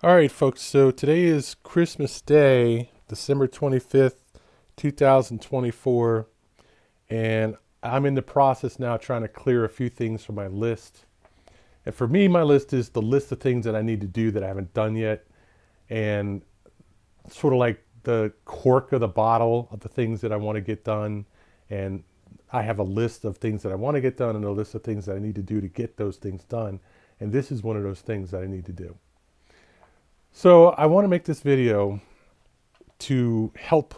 All right, folks. So today is Christmas Day, December 25th, 2024. And I'm in the process now trying to clear a few things from my list. And for me, my list is the list of things that I need to do that I haven't done yet. And sort of like the cork of the bottle of the things that I want to get done. And I have a list of things that I want to get done and a list of things that I need to do to get those things done. And this is one of those things that I need to do. So I want to make this video to help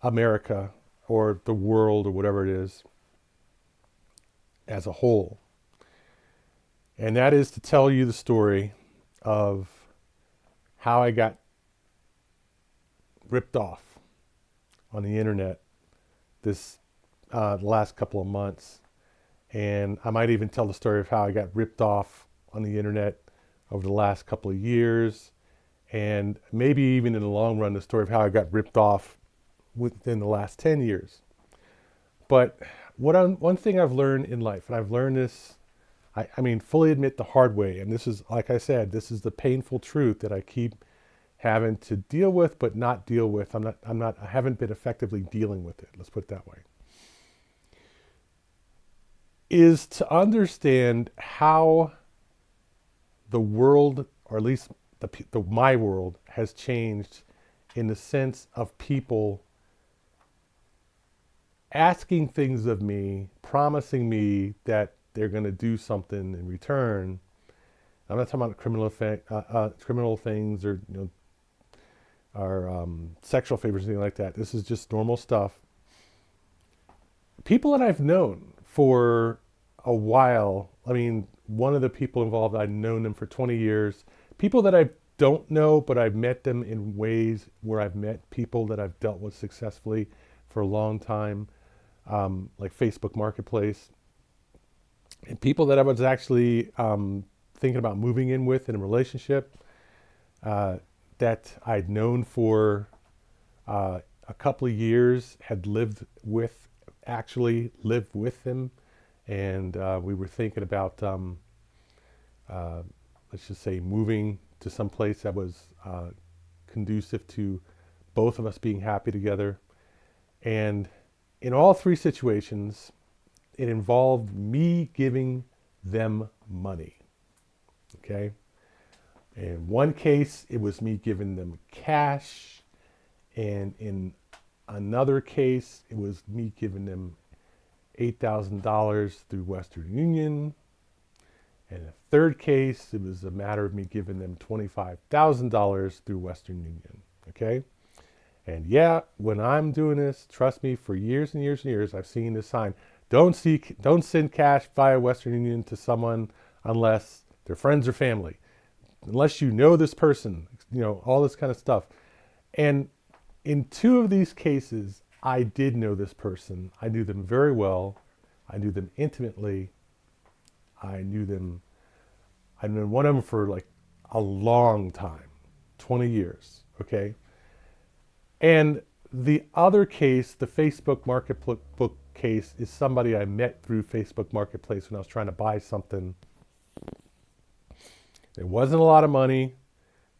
America or the world or whatever it is as a whole. And that is to tell you the story of how I got ripped off on the internet this the last couple of months. And I might even tell the story of how I got ripped off on the internet over the last couple of years. And maybe even in the long run, the story of how I got ripped off within the last 10 years. But one thing I've learned in life, and I've learned this, I mean, fully admit the hard way, and this is, like I said, this is the painful truth that I keep having to deal with, but not deal with. I haven't been effectively dealing with it. Let's put it that way. Is to understand how the world, or at least my world, has changed in the sense of people asking things of me, promising me that they're going to do something in return. I'm not talking about criminal things or or sexual favors or anything like that. This is just normal stuff. People that I've known for a while. I mean, one of the people involved, I've known them for 20 years. People that I don't know, but I've met them in ways where I've met people that I've dealt with successfully for a long time, like Facebook Marketplace, and people that I was actually thinking about moving in with in a relationship uh, that I'd known for a couple of years, had actually lived with them, and we were thinking about, uh, let's just say, moving to some place that was conducive to both of us being happy together. And in all three situations, it involved me giving them money. Okay. In one case, it was me giving them cash. And in another case, it was me giving them $8,000 through Western Union. And in a third case, it was a matter of me giving them $25,000 through Western Union. Okay. And yeah, when I'm doing this, trust me, for years and years and years, I've seen this sign. Don't send cash via Western Union to someone unless they're friends or family. Unless you know this person, all this kind of stuff. And in two of these cases, I did know this person. I knew them very well. I knew them intimately. I knew them, I knew one of them for like a long time, 20 years. Okay. And the other case, the Facebook Marketplace case, is somebody I met through Facebook Marketplace when I was trying to buy something. It wasn't a lot of money.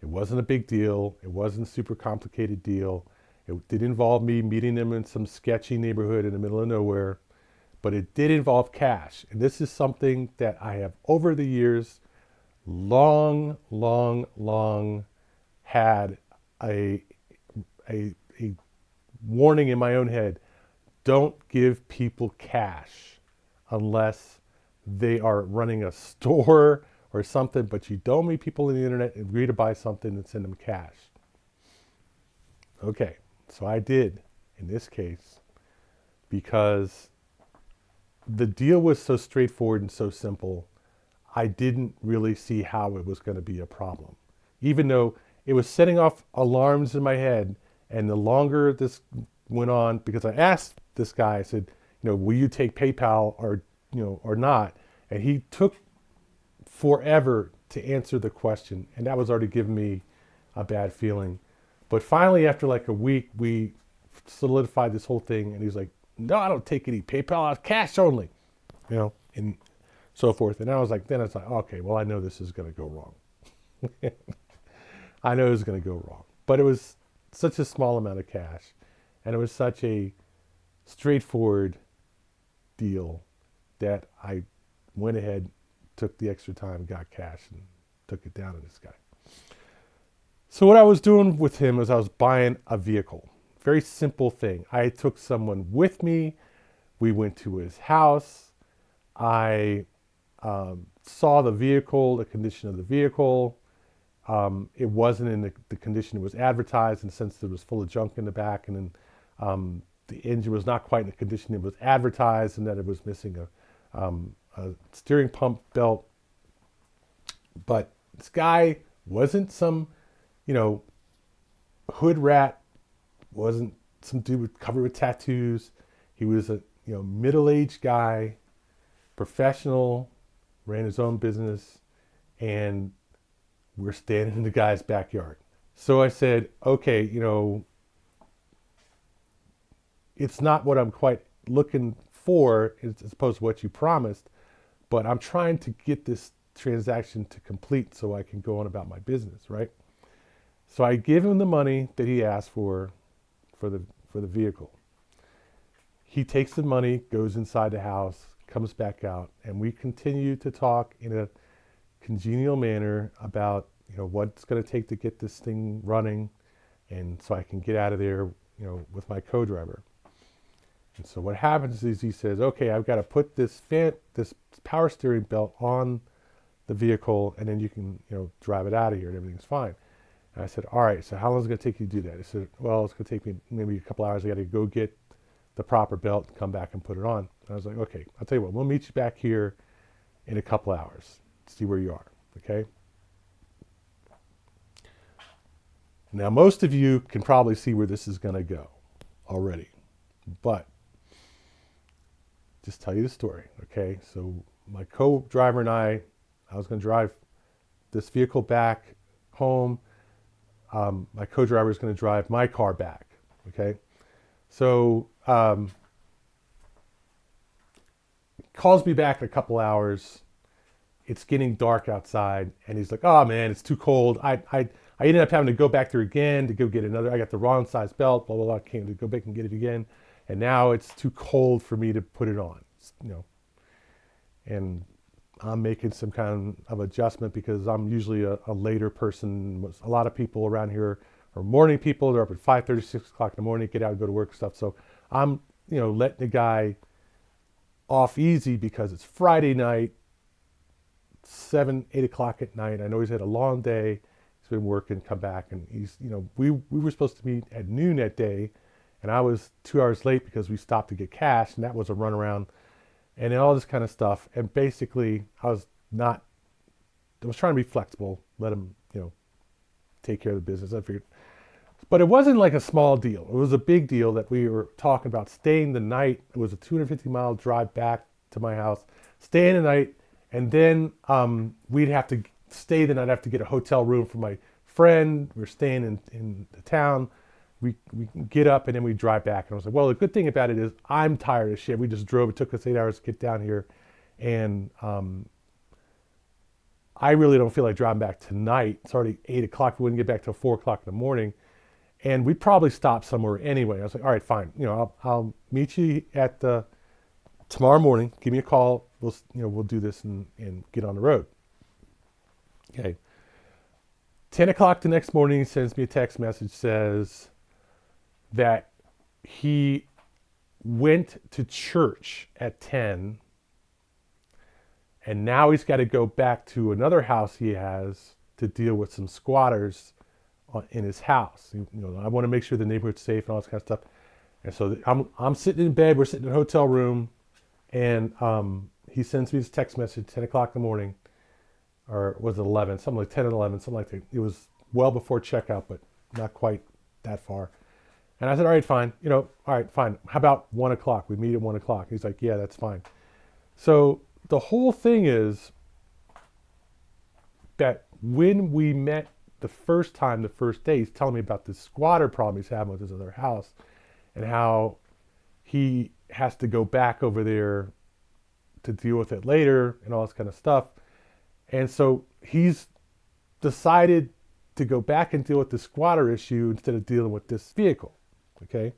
It wasn't a big deal. It wasn't a super complicated deal. It did involve me meeting them in some sketchy neighborhood in the middle of nowhere, but it did involve cash. And this is something that I have over the years long had a, a warning in my own head. Don't give people cash unless they are running a store or something, but you don't meet people on the internet and agree to buy something and send them cash. Okay, so I did in this case because the deal was so straightforward and so simple. I didn't really see how it was going to be a problem, even though it was setting off alarms in my head. And the longer this went on, because I asked this guy, I said, will you take PayPal or not? And he took forever to answer the question, and that was already giving me a bad feeling. But finally, after like a week, we solidified this whole thing, and he's like, "No, I don't take any PayPal. It's cash only," and so forth. And I was like, okay, well, I know this is going to go wrong. I know it was going to go wrong, but it was such a small amount of cash, and it was such a straightforward deal that I went ahead, took the extra time, got cash, and took it down to this guy. So what I was doing with him was I was buying a vehicle. Very simple thing. I took someone with me. We went to his house. I saw the vehicle, the condition of the vehicle. It wasn't in the condition it was advertised, in the sense that it was full of junk in the back, and then the engine was not quite in the condition it was advertised, and that it was missing a steering pump belt. But this guy wasn't some, hood rat, wasn't some dude covered with tattoos. He was a middle-aged guy, professional, ran his own business, and we're standing in the guy's backyard. So I said, okay, it's not what I'm quite looking for as opposed to what you promised, but I'm trying to get this transaction to complete so I can go on about my business, right? So I give him the money that he asked for the vehicle. He takes the money, goes inside the house, comes back out, and we continue to talk in a congenial manner about what it's going to take to get this thing running, and so I can get out of there with my co-driver. And so what happens is he says, okay, I've got to put this power steering belt on the vehicle, and then you can drive it out of here and everything's fine. And I said, all right, so how long is it going to take you to do that? He said, well, it's going to take me maybe a couple hours. I got to go get the proper belt and come back and put it on. And I was like, okay, I'll tell you what, we'll meet you back here in a couple hours, see where you are, okay? Now, most of you can probably see where this is going to go already, but just tell you the story, okay? So my co-driver and I was going to drive this vehicle back home. My co-driver is going to drive my car back, okay? So calls me back in a couple hours. It's getting dark outside, and he's like, oh man, it's too cold. I ended up having to go back there again to go get another. I got the wrong size belt, blah, blah, blah. Came to go back and get it again. And now it's too cold for me to put it on, And I'm making some kind of adjustment because I'm usually a later person. A lot of people around here are morning people. They're up at 5:30, 6 o'clock in the morning, get out and go to work and stuff. So I'm, letting the guy off easy because it's Friday night, 7, 8 o'clock at night. I know he's had a long day. He's been working, come back, and he's, we were supposed to meet at noon that day, and I was 2 hours late because we stopped to get cash, and that was a runaround, and then all this kind of stuff. And basically, I was trying to be flexible, let him, take care of the business. I figured, but it wasn't like a small deal. It was a big deal that we were talking about staying the night. It was a 250-mile drive back to my house, staying the night, and then we'd have to stay the night. I'd have to get a hotel room for my friend. We're staying in the town. We get up and then we drive back. And I was like, well, the good thing about it is I'm tired as shit. We just drove. It took us 8 hours to get down here. And I really don't feel like driving back tonight. It's already 8 o'clock. We wouldn't get back till 4 o'clock in the morning. And we'd probably stop somewhere anyway. I was like, all right, fine. I'll meet you at tomorrow morning. Give me a call. We'll do this and get on the road. Okay. 10 o'clock the next morning, he sends me a text message, says that he went to church at 10, and now he's got to go back to another house he has to deal with some squatters in his house. I want to make sure the neighborhood's safe and all this kind of stuff. And so I'm sitting in bed, we're sitting in a hotel room, and he sends me this text message, 10 o'clock in the morning, or was it 11, something like 10 and 11, something like that. It was well before checkout, but not quite that far. And I said, all right, fine. All right, fine. How about 1 o'clock? We meet at 1 o'clock. He's like, yeah, that's fine. So the whole thing is that when we met the first time, the first day, he's telling me about this squatter problem he's having with his other house and how he has to go back over there to deal with it later and all this kind of stuff. And so he's decided to go back and deal with the squatter issue instead of dealing with this vehicle. Okay.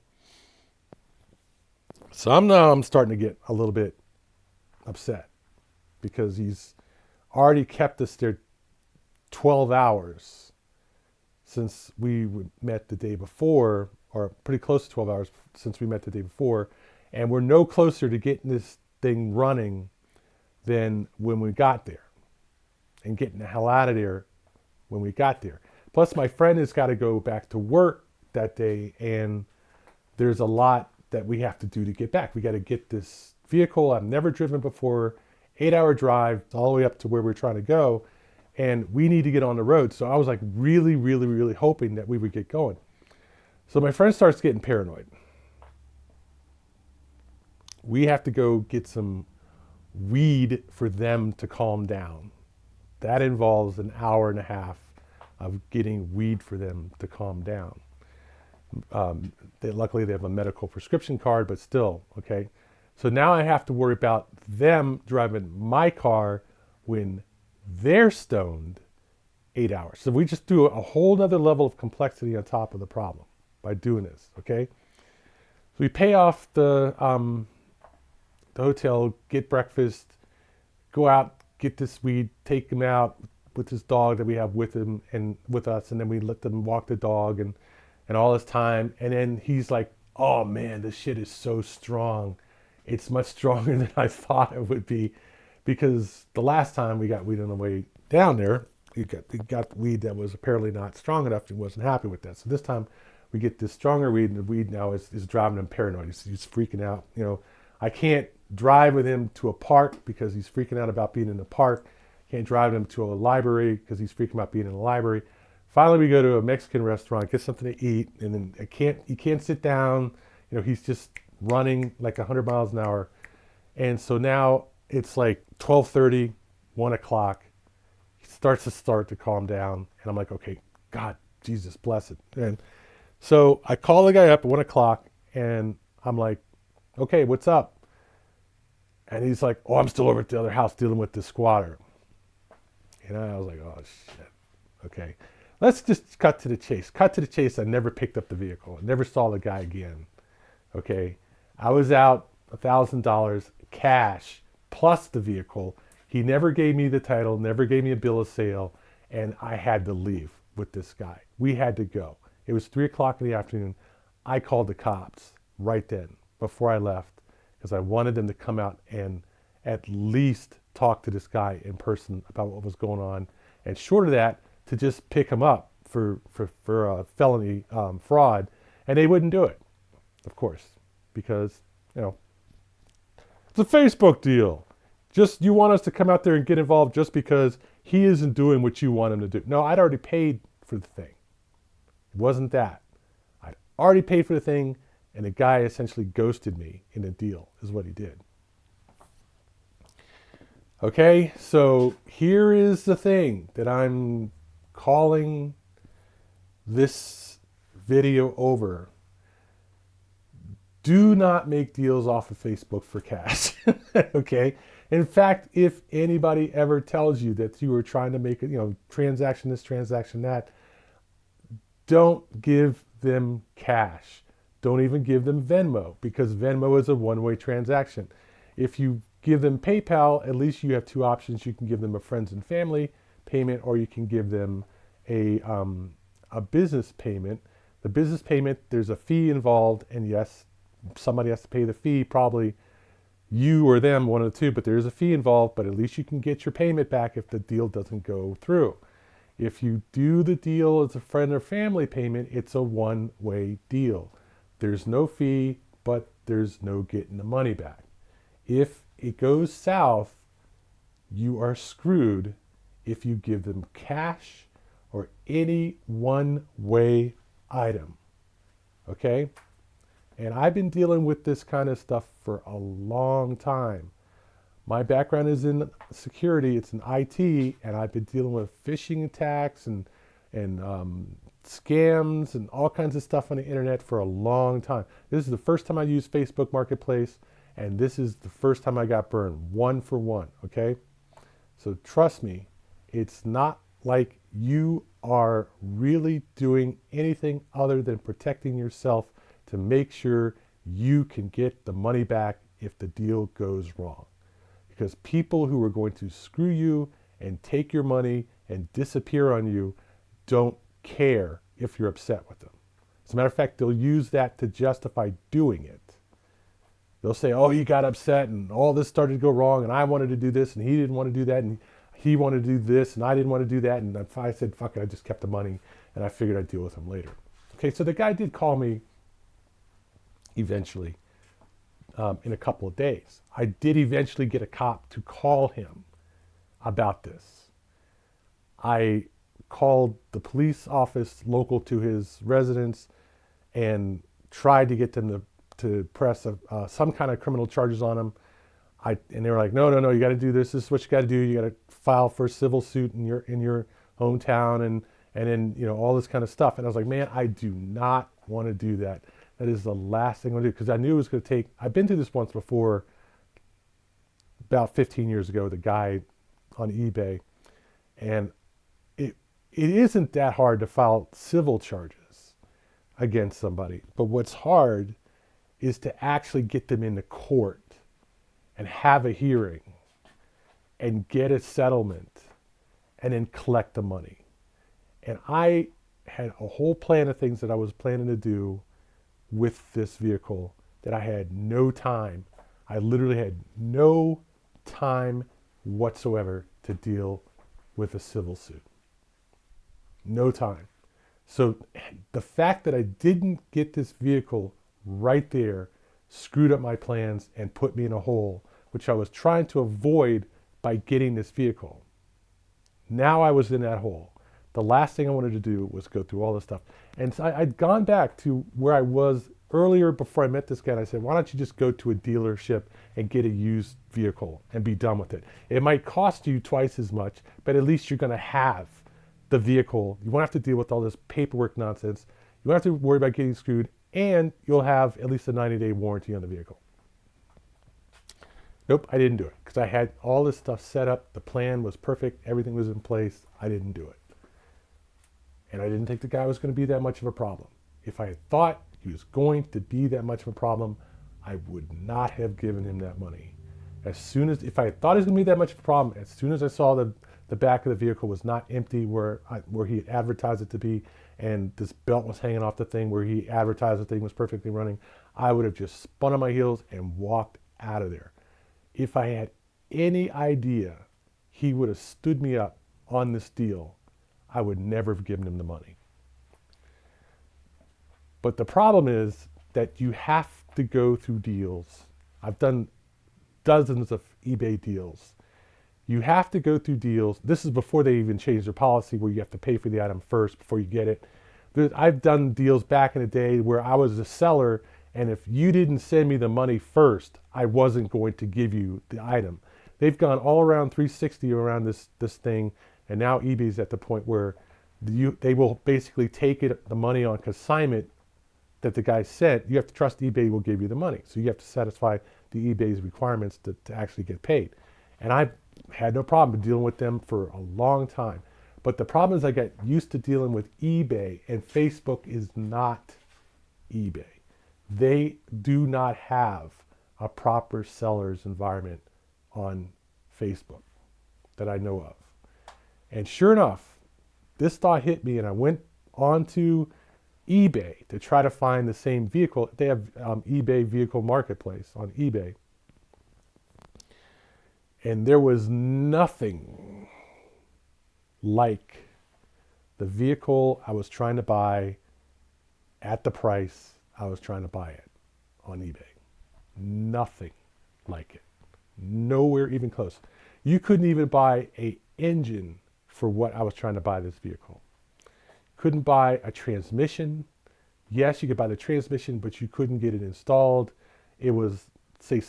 So I'm starting to get a little bit upset because he's already kept us there 12 hours since we met the day before, or pretty close to 12 hours since we met the day before. And we're no closer to getting this thing running than when we got there, and getting the hell out of there when we got there. Plus, my friend has got to go back to work that day, and there's a lot that we have to do to get back. We got to get this vehicle I've never driven before, 8-hour drive all the way up to where we're trying to go, and we need to get on the road. So I was like really, really, really hoping that we would get going. So my friend starts getting paranoid. We have to go get some weed for them to calm down. That involves an hour and a half of getting weed for them to calm down. Luckily, they have a medical prescription card, but still, okay? So now I have to worry about them driving my car when they're stoned 8 hours. So we just do a whole other level of complexity on top of the problem by doing this, okay? So we pay off the hotel, get breakfast, go out, get this weed, take him out with this dog that we have with him and with us, and then we let them walk the dog and all this time. And then he's like, oh man, this shit is so strong. It's much stronger than I thought it would be, because the last time we got weed on the way down there, he got weed that was apparently not strong enough. He wasn't happy with that. So this time we get this stronger weed, and the weed now is driving him paranoid. He's freaking out. You know, I can't drive with him to a park because he's freaking out about being in the park. Can't drive him to a library because he's freaking out being in the library. Finally, we go to a Mexican restaurant, get something to eat, and then he can't sit down. You know, he's just running like 100 miles an hour. And so now it's like 12:30, 1 o'clock. He starts to calm down. And I'm like, okay, God, Jesus, bless it. And so I call the guy up at 1 o'clock, and I'm like, okay, what's up? And he's like, oh, I'm still over at the other house dealing with this squatter. And I was like, oh, shit. Okay. Let's just cut to the chase. Cut to the chase. I never picked up the vehicle. I never saw the guy again. Okay. I was out $1,000 cash plus the vehicle. He never gave me the title, never gave me a bill of sale, and I had to leave with this guy. We had to go. It was 3 o'clock in the afternoon. I called the cops right then before I left, because I wanted them to come out and at least talk to this guy in person about what was going on, and short of that, to just pick him up for felony fraud, and they wouldn't do it, of course, because, you know, it's a Facebook deal. Just, you want us to come out there and get involved just because he isn't doing what you want him to do. No, I'd already paid for the thing. It wasn't that. I'd already paid for the thing, and the guy essentially ghosted me in a deal, is what he did. Okay, so here is the thing that I'm calling this video over. Do not make deals off of Facebook for cash. Okay? In fact, if anybody ever tells you that you were trying to make a, transaction this, transaction that, don't give them cash. Don't even give them Venmo, because Venmo is a one-way transaction. If you give them PayPal, at least you have two options. You can give them a friends and family payment, or you can give them a business payment. The business payment, there's a fee involved, and yes, somebody has to pay the fee, probably you or them, one of the two, but there is a fee involved, but at least you can get your payment back if the deal doesn't go through. If you do the deal as a friend or family payment, it's a one-way deal. There's no fee, but there's no getting the money back. If it goes south, you are screwed if you give them cash or any one-way item. Okay? And I've been dealing with this kind of stuff for a long time. My background is in security, it's in IT, and I've been dealing with phishing attacks and scams and all kinds of stuff on the internet for a long time. This is the first time I used Facebook Marketplace, and this is the first time I got burned, 1 for 1, okay? So trust me, it's not like you are really doing anything other than protecting yourself to make sure you can get the money back if the deal goes wrong. Because people who are going to screw you and take your money and disappear on you don't care if you're upset with them. As a matter of fact, they'll use that to justify doing it. They'll say, oh, you got upset and all this started to go wrong and I wanted to do this and he didn't want to do that and he wanted to do this and I didn't want to do that. And I said, fuck it, I just kept the money and I figured I'd deal with him later. Okay, so the guy did call me eventually in a couple of days. I did eventually get a cop to call him about this. I called the police office local to his residence and tried to get them to press some kind of criminal charges on him. And they were like, no, you got to do this. This is what you got to do. You got to file for a civil suit in your hometown and then all this kind of stuff. And I was like, man, I do not want to do that. That is the last thing I want to do, because I knew it was going to take. I've been through this once before, about 15 years ago, with a guy on eBay, and it isn't that hard to file civil charges against somebody. But what's hard is to actually get them into court and have a hearing and get a settlement and then collect the money. And I had a whole plan of things that I was planning to do with this vehicle that I had no time. I literally had no time whatsoever to deal with a civil suit. No time. So the fact that I didn't get this vehicle right there screwed up my plans and put me in a hole, which I was trying to avoid by getting this vehicle. Now I was in that hole. The last thing I wanted to do was go through all this stuff. And so I'd gone back to where I was earlier before I met this guy, and I said, why don't you just go to a dealership and get a used vehicle and be done with it? It might cost you twice as much, but at least you're going to have the vehicle. You won't have to deal with all this paperwork nonsense. You won't have to worry about getting screwed, and you'll have at least a 90-day warranty on the vehicle. Nope, I didn't do it because I had all this stuff set up. The plan was perfect. Everything was in place. I didn't do it. And I didn't think the guy was going to be that much of a problem. If I had thought he was going to be that much of a problem, I would not have given him that money. If I had thought he was going to be that much of a problem, as soon as I saw the back of the vehicle was not empty where he had advertised it to be, and this belt was hanging off the thing where he advertised the thing was perfectly running, I would have just spun on my heels and walked out of there. If I had any idea he would have stood me up on this deal, I would never have given him the money. But the problem is that you have to go through deals. I've done dozens of eBay deals. You have to go through deals. This is before they even changed their policy where you have to pay for the item first before you get it. I've done deals back in the day where I was a seller, and if you didn't send me the money first, I wasn't going to give you the item. They've gone all around 360 around this thing, and now eBay's at the point where they will basically take the money on consignment that the guy sent. You have to trust eBay will give you the money. So you have to satisfy the eBay's requirements to actually get paid. And I had no problem dealing with them for a long time. But the problem is I got used to dealing with eBay, and Facebook is not eBay. They do not have a proper seller's environment on Facebook that I know of. And sure enough, this thought hit me, and I went onto eBay to try to find the same vehicle. They have eBay Vehicle Marketplace on eBay. And there was nothing like the vehicle I was trying to buy at the price I was trying to buy it on eBay. Nothing like it. Nowhere even close. You couldn't even buy an engine for what I was trying to buy this vehicle. Couldn't buy a transmission. Yes, you could buy the transmission, but you couldn't get it installed. It was, say,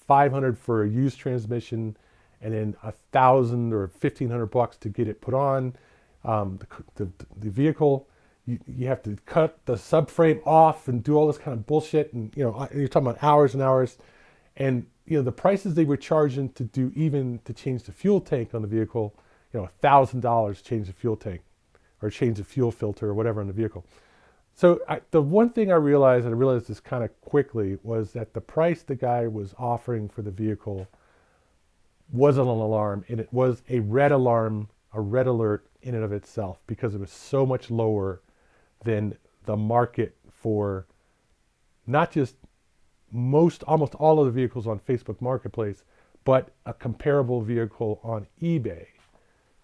$500 for a used transmission, and then $1,000 or $1,500 to get it put on. The vehicle, you have to cut the subframe off and do all this kind of bullshit, and you're talking about hours and hours. And the prices they were charging to change the fuel tank on the vehicle, $1,000 to change the fuel tank or change the fuel filter or whatever on the vehicle. So the one thing I realized, and I realized this kind of quickly, was that the price the guy was offering for the vehicle wasn't an alarm, and it was a red alarm, a red alert in and of itself, because it was so much lower than the market for not just almost all of the vehicles on Facebook Marketplace, but a comparable vehicle on eBay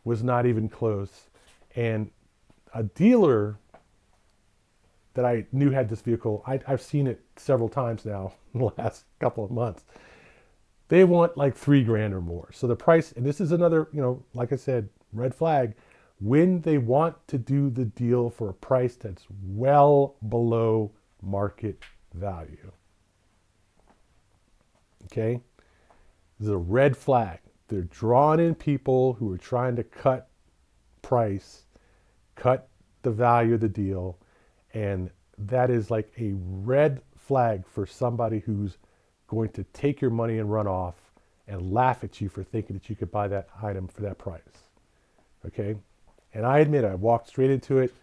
was not even close. And a dealer that I knew had this vehicle, I've seen it several times now in the last couple of months. They want like $3,000 or more. So the price, and this is another, like I said, red flag, when they want to do the deal for a price that's well below market value. Okay? This is a red flag. They're drawing in people who are trying to cut price, cut the value of the deal, and that is like a red flag for somebody who's going to take your money and run off and laugh at you for thinking that you could buy that item for that price. Okay? And I admit I walked straight into it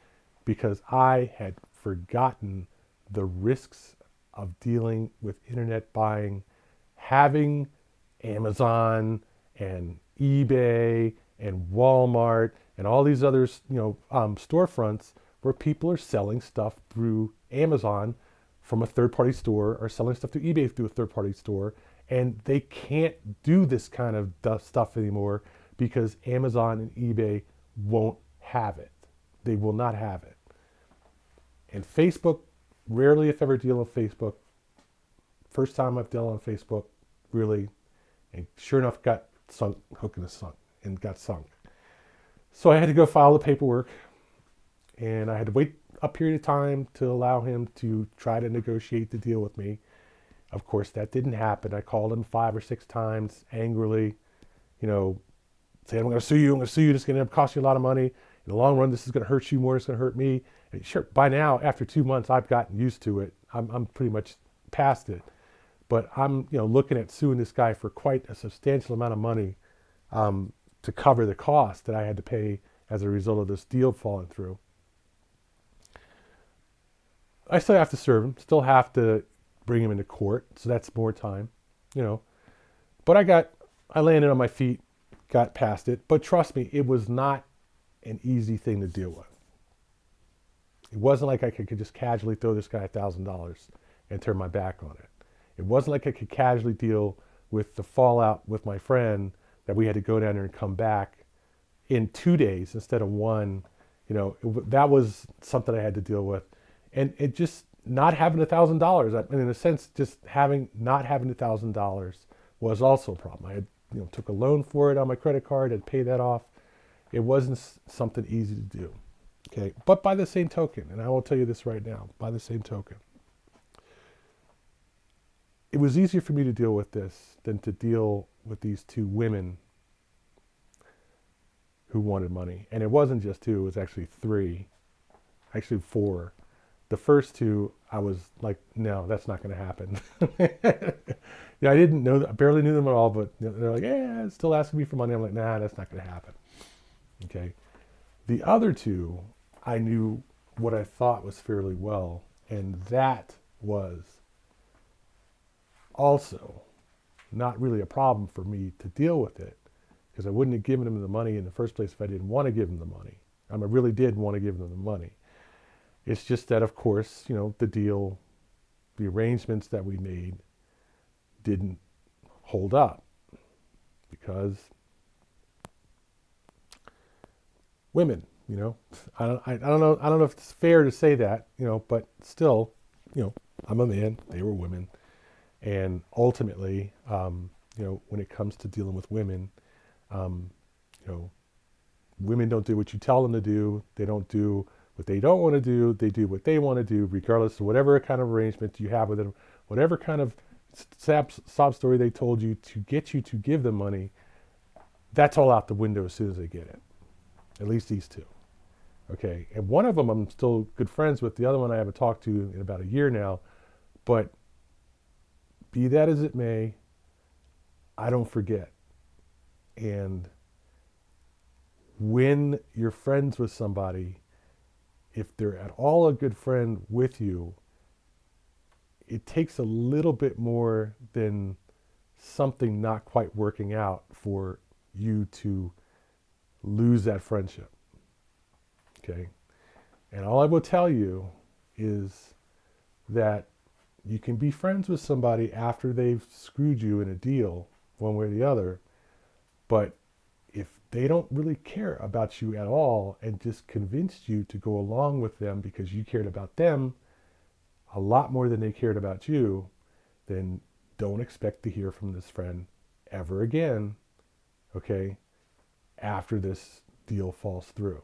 because I had forgotten the risks of dealing with internet buying, having Amazon and eBay and Walmart and all these other storefronts where people are selling stuff through Amazon from a third-party store or selling stuff through eBay through a third-party store, and they can't do this kind of stuff anymore because Amazon and eBay won't have it. They will not have it. And Facebook, rarely if ever deal on Facebook. First time I've dealt on Facebook, really, and sure enough got sunk, hook in the sunk, and got sunk. So I had to go file the paperwork, and I had to wait a period of time to allow him to try to negotiate the deal with me. Of course, that didn't happen. I called him 5 or 6 times angrily, saying, I'm going to sue you, this is going to cost you a lot of money. In the long run, this is going to hurt you more, it's going to hurt me. And sure, by now, after 2 months, I've gotten used to it. I'm pretty much past it. But I'm, looking at suing this guy for quite a substantial amount of money to cover the cost that I had to pay as a result of this deal falling through. I still have to serve him, still have to bring him into court, so that's more time, But I landed on my feet, got past it. But trust me, it was not an easy thing to deal with. It wasn't like I could just casually throw this guy $1,000 and turn my back on it. It wasn't like I could casually deal with the fallout with my friend that we had to go down there and come back in 2 days instead of 1. That was something I had to deal with. And it just not having $1,000, in a sense, just not having $1,000 was also a problem. I had, took a loan for it on my credit card and paid that off. It wasn't something easy to do. Okay. But by the same token, and I will tell you this right now, by the same token, it was easier for me to deal with this than to deal with these 2 women who wanted money. And it wasn't just 2, it was actually 3, actually 4. The first 2, I was like, no, that's not going to happen. I didn't know, I barely knew them at all, but they're like, yeah, still asking me for money. I'm like, nah, that's not going to happen. Okay. The other 2, I knew what I thought was fairly well, and that was also not really a problem for me to deal with it, because I wouldn't have given them the money in the first place if I didn't want to give them the money. I really did want to give them the money. It's just that, of course, the deal, the arrangements that we made didn't hold up because women, I don't know if it's fair to say that, but still, I'm a man, they were women. And ultimately, when it comes to dealing with women, women don't do what you tell them to do. They don't do what they don't want to do. They do what they want to do, regardless of whatever kind of arrangement you have with them, whatever kind of sob story they told you to get you to give them money. That's all out the window as soon as they get it. At least these 2. Okay. And one of them I'm still good friends with. The other one I haven't talked to in about a year now. But be that as it may, I don't forget. And when you're friends with somebody if they're at all a good friend with you, it takes a little bit more than something not quite working out for you to lose that friendship. Okay? And all I will tell you is that you can be friends with somebody after they've screwed you in a deal, one way or the other, but if they don't really care about you at all and just convinced you to go along with them because you cared about them a lot more than they cared about you, then don't expect to hear from this friend ever again, okay, after this deal falls through.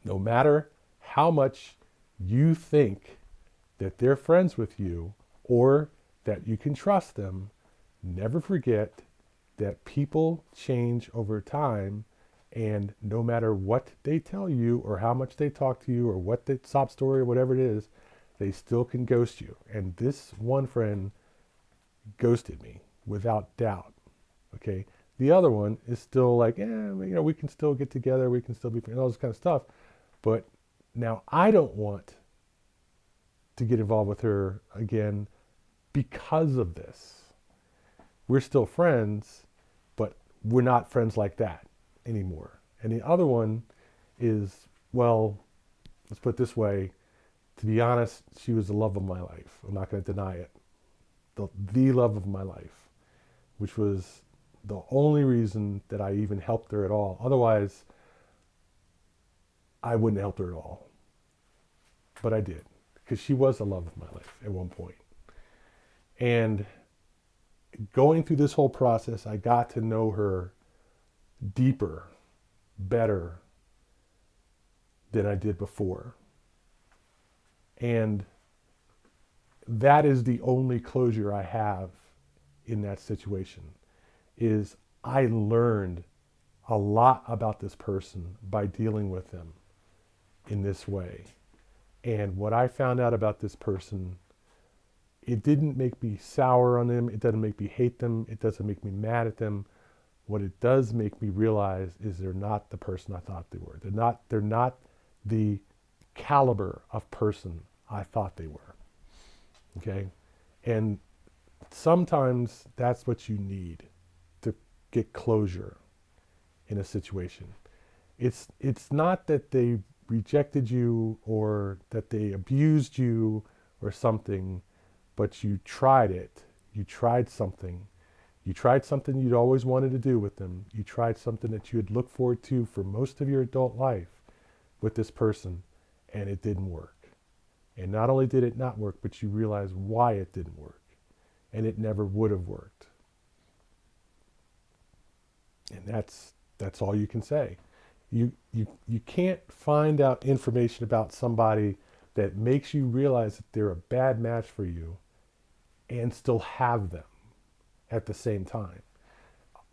No matter how much you think that they're friends with you or that you can trust them, never forget that people change over time, and no matter what they tell you or how much they talk to you or what the sob story or whatever it is, they still can ghost you. And this one friend ghosted me without doubt. Okay. The other one is still like, we can still get together. We can still be friends, all this kind of stuff. But now I don't want to get involved with her again because of this. We're still friends, but we're not friends like that anymore. And the other one is, well, let's put it this way. To be honest, she was the love of my life. I'm not going to deny it. The love of my life, which was the only reason that I even helped her at all. Otherwise, I wouldn't have helped her at all. But I did, because she was the love of my life at one point. And going through this whole process, I got to know her deeper, better than I did before. And that is the only closure I have in that situation, is I learned a lot about this person by dealing with them in this way. And what I found out about this person, it didn't make me sour on them. It doesn't make me hate them. It doesn't make me mad at them. What it does make me realize is they're not the person I thought they were. They're not the caliber of person I thought they were. Okay? And sometimes that's what you need to get closure in a situation. It's not that they rejected you or that they abused you or something, but you tried it. You tried something. You tried something you'd always wanted to do with them. You tried something that you had looked forward to for most of your adult life with this person, and it didn't work. And not only did it not work, but you realized why it didn't work. And it never would have worked. And that's all you can say. You can't find out information about somebody that makes you realize that they're a bad match for you and still have them at the same time.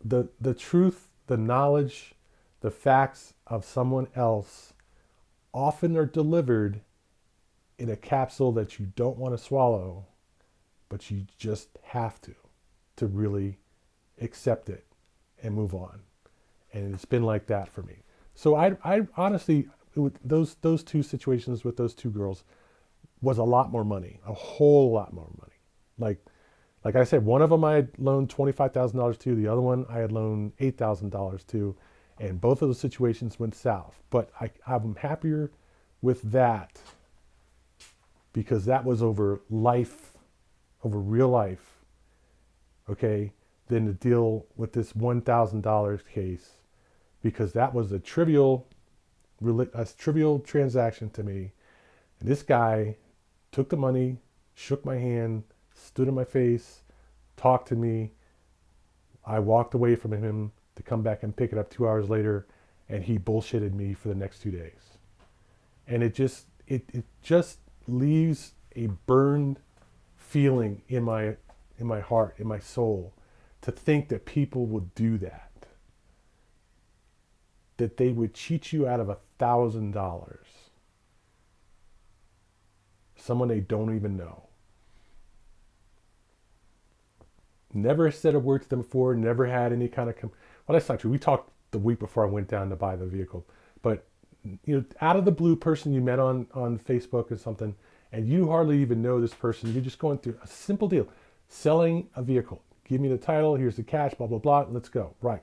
The truth, the knowledge, the facts of someone else often are delivered in a capsule that you don't want to swallow, but you just have to really accept it and move on. And it's been like that for me. So I honestly, those two situations with those two girls was a lot more money, a whole lot more money. Like I said, one of them I had loaned $25,000 to, the other one I had loaned $8,000 to, and both of those situations went south. But I'm happier with that because that was over life, over real life, okay, than to deal with this $1,000 case, because that was a trivial transaction to me. And this guy took the money, shook my hand, stood in my face, talked to me. I walked away from him to come back and pick it up 2 hours later, and he bullshitted me for the next 2 days. And it just leaves a burned feeling in my heart, in my soul, to think that people would do that. That they would cheat you out of $1,000. Someone they don't even know. Never said a word to them before, never had any kind of... well, that's not true. We talked the week before I went down to buy the vehicle. But out of the blue person you met on Facebook or something, and you hardly even know this person. You're just going through a simple deal, selling a vehicle. Give me the title. Here's the cash. Blah blah blah. Let's go. Right.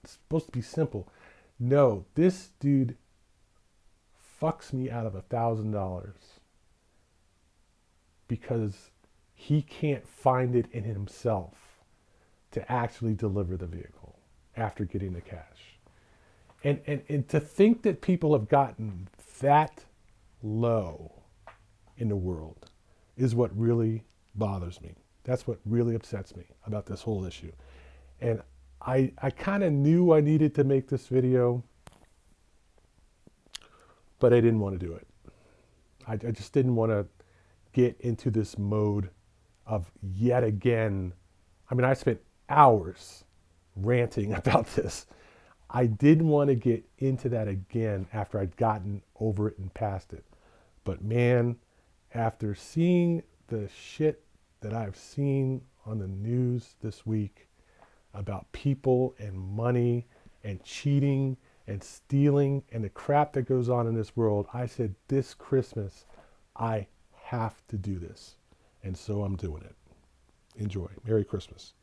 It's supposed to be simple. No, this dude fucks me out of $1,000 because he can't find it in himself to actually deliver the vehicle after getting the cash. And to think that people have gotten that low in the world is what really bothers me. That's what really upsets me about this whole issue. And I kind of knew I needed to make this video, but I didn't want to do it. I just didn't want to get into this mode of yet again. I mean, I spent hours ranting about this. I didn't want to get into that again after I'd gotten over it and past it. But man, after seeing the shit that I've seen on the news this week about people and money and cheating and stealing and the crap that goes on in this world, I said, this Christmas, I have to do this. And so I'm doing it. Enjoy. Merry Christmas.